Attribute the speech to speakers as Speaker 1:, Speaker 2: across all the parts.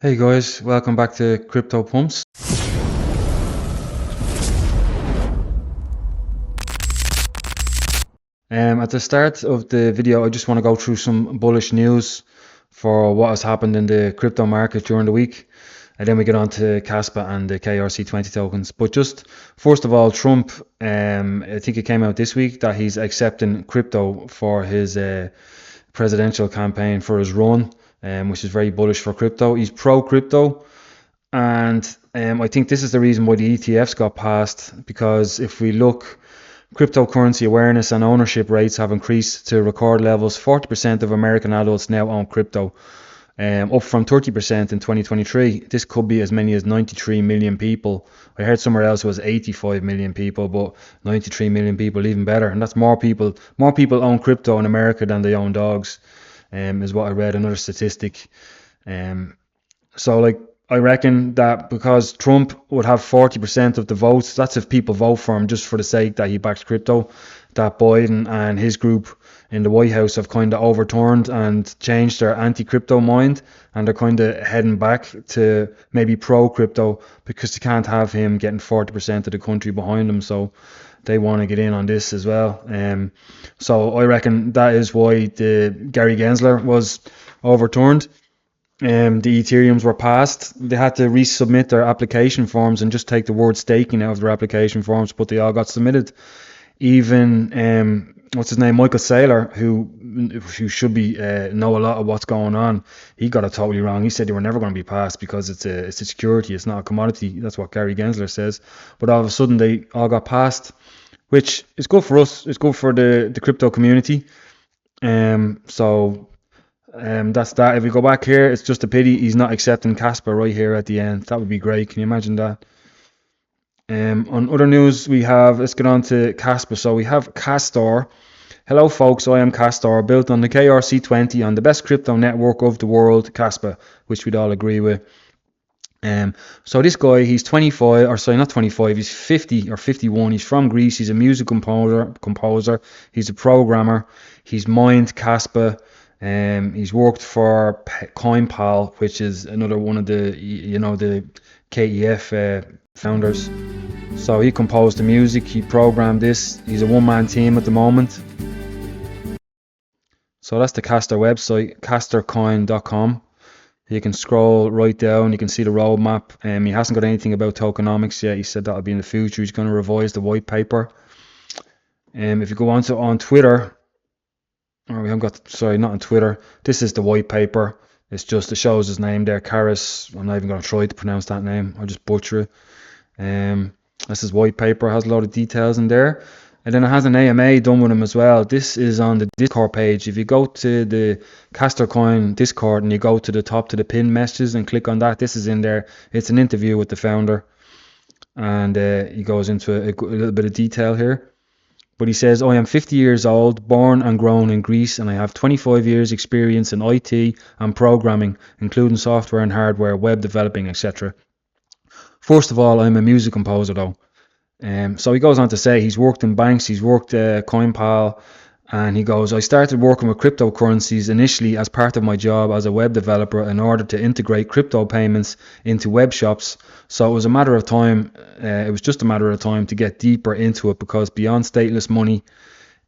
Speaker 1: Hey guys, welcome back to Crypto Pumps. At the start of the video, I just want to go through some bullish news for what has happened in the crypto market during the week. And then we get on to Caspa and the KRC-20 tokens. But just first of all, Trump, I think it came out this week that he's accepting crypto for his presidential campaign for his run, which is very bullish for crypto. He's pro-crypto. And I think this is the reason why the ETFs got passed, because if we look, cryptocurrency awareness and ownership rates have increased to record levels. 40% of American adults now own crypto, up from 30% in 2023. This could be as many as 93 million people. I heard somewhere else it was 85 million people, but 93 million people, even better. And that's more people. More people own crypto in America than they own dogs, is what I read. Another statistic. So like, I reckon that because Trump would have 40% of the votes, that's if people vote for him just for the sake that he backs crypto, that Biden and his group in the White House have kind of overturned and changed their anti-crypto mind, and they're kind of heading back to maybe pro-crypto because they can't have him getting 40% of the country behind him. So they want to get in on this as well. So I reckon that is why the Gary Gensler was overturned. The Ethereums were passed. They had to resubmit their application forms and just take the word staking out of their application forms, but they all got submitted. Even what's his name, Michael Saylor, who should be know a lot of what's going on, he got it totally wrong. He said they were never going to be passed because it's a security, it's not a commodity. That's what Gary Gensler says. But all of a sudden they all got passed, which is good for us. It's good for the crypto community. That's that. If we go back here, it's just a pity he's not accepting Caspa right here at the end. That would be great. Can you imagine that? On other news, let's get on to Caspa. So we have Castor. Hello folks, I am Castor, built on the KRC-20 on the best crypto network of the world, Caspa, which we'd all agree with. So this guy, he's 25, or sorry, not 25, he's 50 or 51. He's from Greece. He's a music composer. He's a programmer. He's mined Caspa. He's worked for CoinPal, which is another one of the KEF founders. So he composed the music, he programmed this. He's a one-man team at the moment. So that's the Castor website, castorcoin.com. You can scroll right down, you can see the roadmap. He hasn't got anything about tokenomics yet. He said that'll be in the future. He's going to revise the white paper. If you go on Twitter, or we haven't got, sorry, not on Twitter. This is the white paper. It shows his name there, Karis. I'm not even going to try to pronounce that name. I'll just butcher it. That's his white paper. It has a lot of details in there. And then it has an AMA done with him as well. This is on the Discord page. If you go to the Castor Coin Discord and you go to the top to the pin messages and click on that, this is in there. It's an interview with the founder. And he goes into a little bit of detail here. But he says, I am 50 years old, born and grown in Greece, and I have 25 years experience in IT and programming, including software and hardware, web developing, etc. First of all, I'm a music composer though. So he goes on to say he's worked in banks, he's worked CoinPal, and he goes, I started working with cryptocurrencies initially as part of my job as a web developer in order to integrate crypto payments into web shops. So it was a matter of time, just a matter of time to get deeper into it, because beyond stateless money,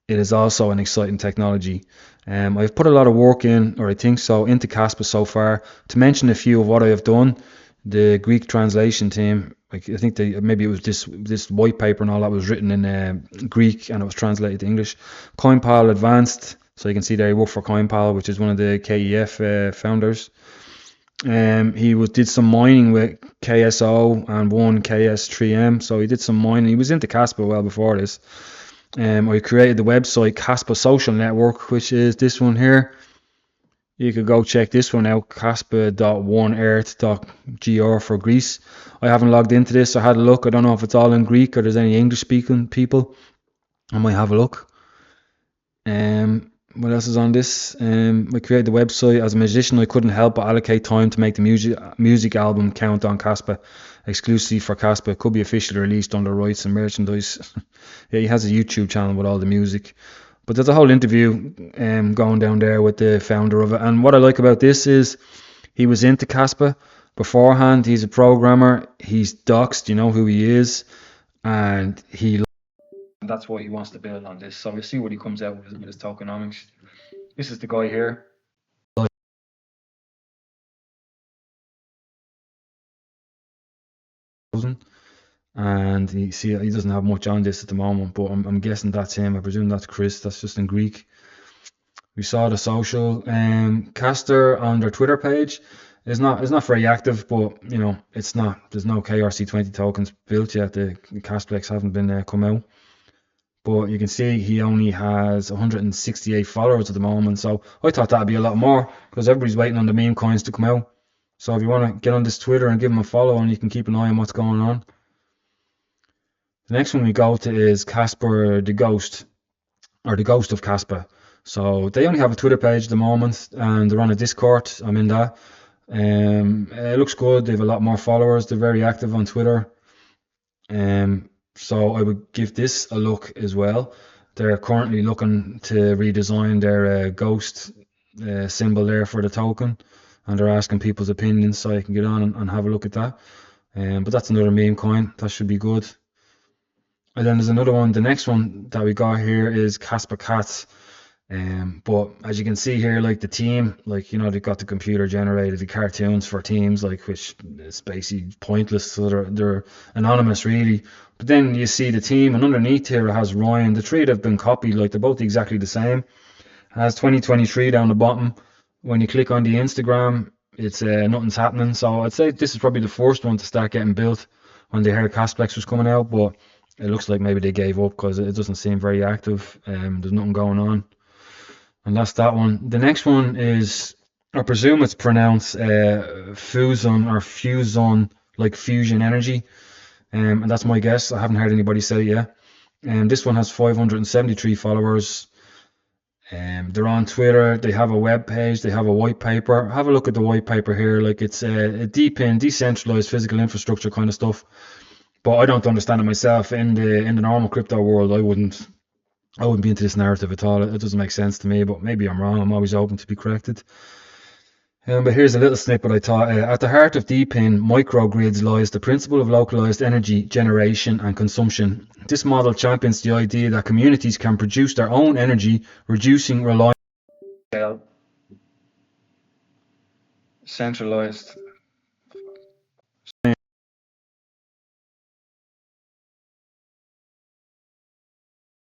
Speaker 1: it is also an exciting technology. I've put a lot of work in, or I think so, into Caspa so far. To mention a few of what I have done, the Greek translation team, I think maybe it was this white paper and all that was written in Greek and it was translated to English. CoinPal Advanced, so you can see there he worked for CoinPal, which is one of the KEF founders. He did some mining with KSO and one KS3M, so he did some mining. He was into Caspa well before this. I created the website Caspa Social Network, which is this one here. You could go check this one out, caspa.oneearth.gr for Greece. I haven't logged into this. I had a look. I don't know if it's all in Greek or there's any English speaking people. I might have a look. What else is on this? I created the website. As a musician, I couldn't help but allocate time to make the music album count on Caspa, exclusively for Caspa. It could be officially released under rights and merchandise. Yeah, he has a YouTube channel with all the music. But there's a whole interview going down there with the founder of it. And what I like about this is he was into Caspa. beforehand. He's a programmer. He's doxed. You know who he is, and that's what he wants to build on this. So we'll see what he comes out with his tokenomics. This is the guy here. And he see he doesn't have much on this at the moment, but I'm guessing that's him. I presume that's Chris. That's just in Greek. We saw the social caster on their Twitter page. It's not very active, but you know it's not. There's no KRC-20 tokens built yet. The Casplex haven't been come out, but you can see he only has 168 followers at the moment. So I thought that'd be a lot more because everybody's waiting on the meme coins to come out. So if you want to get on this Twitter and give him a follow, and you can keep an eye on what's going on. The next one we go to is Casper the Ghost, or the Ghost of Caspa. So they only have a Twitter page at the moment, and they're on a Discord. I'm in that. It looks good. They have a lot more followers. They're very active on Twitter. So I would give this a look as well. They're currently looking to redesign their ghost symbol there for the token, and they're asking people's opinions, so I can get on and have a look at that. But that's another meme coin. That should be good. And then there's another one. The next one that we got here is Caspa Cats. But as you can see here, like the team, like you know, they've got the computer generated the cartoons for teams, like which is basically pointless. So they're anonymous really. But then you see the team, and underneath here it has Ryan. The three have been copied, like they're both exactly the same. It has 2023 down the bottom. When you click on the Instagram, it's nothing's happening. So I'd say this is probably the first one to start getting built when they heard Casplex was coming out, but it looks like maybe they gave up because it doesn't seem very active. There's nothing going on. And that's that one. The next one is, I presume it's pronounced Fusion or Fusion, like fusion energy. And that's my guess. I haven't heard anybody say it yet. And this one has 573 followers. They're on Twitter. They have a web page. They have a white paper. Have a look at the white paper here. Like it's a deep in decentralized physical infrastructure kind of stuff. But I don't understand it myself. In the normal crypto world, I wouldn't be into this narrative at all. It doesn't make sense to me, but maybe I'm wrong. I'm always open to be corrected. But here's a little snippet I thought. At the heart of deep-in microgrids lies the principle of localized energy generation and consumption. This model champions the idea that communities can produce their own energy, reducing reliance on centralized.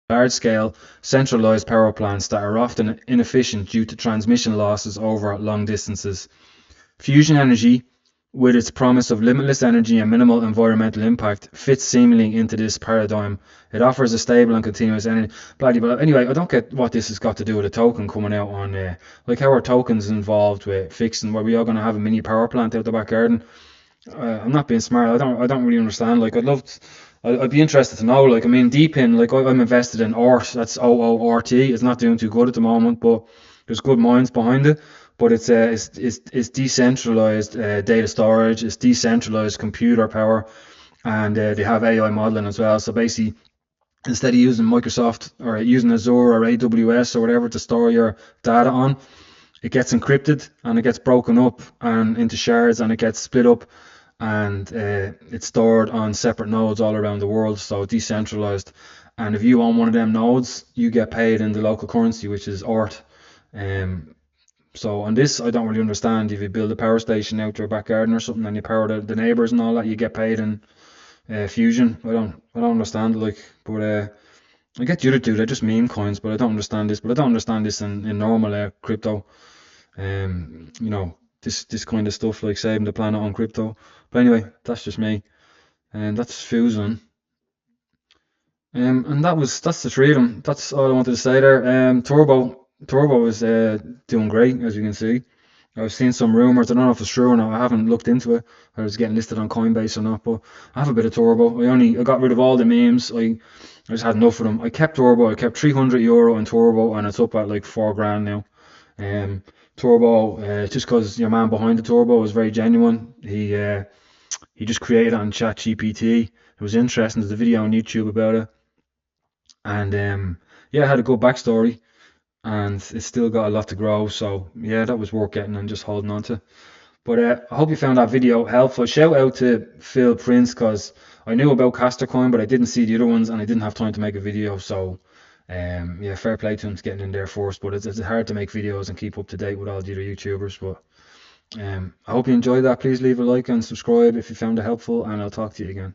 Speaker 1: Large-scale, centralized power plants that are often inefficient due to transmission losses over long distances. Fusion energy, with its promise of limitless energy and minimal environmental impact, fits seamlessly into this paradigm. It offers a stable and continuous energy. Bloody, but anyway, I don't get what this has got to do with a token coming out on, like how are tokens involved with fixing, where we are going to have a mini power plant out the back garden. I'm not being smart. I don't really understand. Like I'd be interested to know. Like I mean, deep in, like I'm invested in ORT. That's OORT. It's not doing too good at the moment, but there's good minds behind it. But it's decentralized data storage. It's decentralized computer power, and they have AI modeling as well. So basically, instead of using Microsoft or using Azure or AWS or whatever to store your data on, it gets encrypted and it gets broken up and into shards and it gets split up, and it's stored on separate nodes all around the world, so decentralized. And if you own one of them nodes, you get paid in the local currency, which is ORT. So on this, I don't really understand. If you build a power station out your back garden or something and you power the neighbors and all that, you get paid in Fusion. I don't understand, like, but I get the other two. They're just meme coins, but I don't understand this. But I don't understand this in normal crypto. You know, this kind of stuff, like saving the planet on crypto. But anyway, that's just me, and that's Fusion. And that's the three of them. That's all I wanted to say there. Turbo is doing great, as you can see. I've seen some rumors. I don't know if it's true or not. I haven't looked into it. Or it's getting listed on Coinbase or not. But I have a bit of Turbo. I got rid of all the memes. I just had enough of them. I kept Turbo. I kept €300 in Turbo, and it's up at like 4 grand now. Turbo, just because your man behind the Turbo was very genuine. He just created it on ChatGPT. It was interesting. There's a video on YouTube about it, and yeah, it had a good backstory, and it's still got a lot to grow. So yeah, that was worth getting and just holding on to. But I hope you found that video helpful. Shout out to Phil Prince, because I knew about Castercoin, but I didn't see the other ones, and I didn't have time to make a video. So yeah, fair play to him getting in there first. But it's hard to make videos and keep up to date with all the other YouTubers. But I hope you enjoyed that. Please leave a like and subscribe if you found it helpful, and I'll talk to you again.